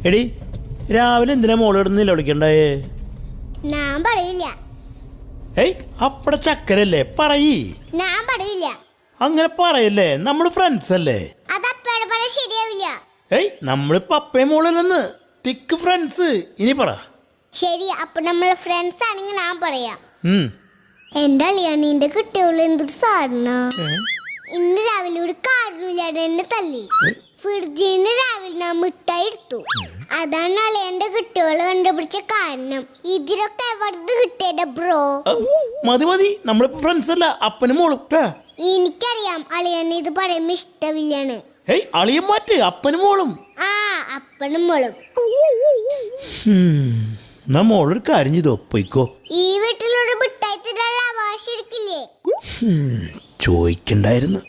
എടി രാവിലെ എന്തിനാ മോളിടുന്നില്ല വിളിക്കണ്ടായേ? ഞാൻ പറയില്ല. ഏയ് അപ്പടെ ചക്കരല്ലേ, പറയ്. ഞാൻ പറയില്ല. അങ്ങനെ പറയല്ലേ, നമ്മള് ഫ്രണ്ട്സ് അല്ലേ. അതപ്പേടെ പറ ശരിയാവില്ല. ഏയ് നമ്മളിപ്പോ അപ്പയും മോളല്ലെന്ന്, തിക്ക് ഫ്രണ്ട്സ്. ഇനി പറ. ശരി, അപ്പൊ നമ്മള് ഫ്രണ്ട്സ് ആണെങ്കിൽ ഞാൻ പറയാം. എന്താ അളിയാണിന്റെ കുട്ടികൾ എന്തൊരു സാധന. ഇന്ന് രാവിലെ ഒരു കാരണമില്ലാതെ എന്നെ തല്ലി. ഫ്രിഡ്ജിന് രാവിലെ ഞാൻ മിഠായി എടുത്തു. അതാണ് അളിയന്റെ കുട്ടികൾ കണ്ടുപിടിച്ച കാരണം. ഇതിലൊക്കെ എവിടെ കിട്ടിയത് ബ്രോ? മതി മതി, നമ്മളിപ്പോ ഫ്രണ്ട്സ് അല്ല, അപ്പനും മോളും. എനിക്കറിയാം അളിയന് ഇത് പറയുമ്പോ ഇഷ്ടമില്ലാണ്. ഏയ് അളിയൻ മാറ്റ്, അപ്പനും മോളും. ആ അപ്പനും മോളും. മോളൊരു കാര്യം ചെയ്തോ, പോയിക്കോ. ഈ വീട്ടിലൊരു മിഠായി തിന്നാനുള്ള അവകാശം ഇരിക്കില്ലേ? ചോദിക്കണ്ടായിരുന്നു.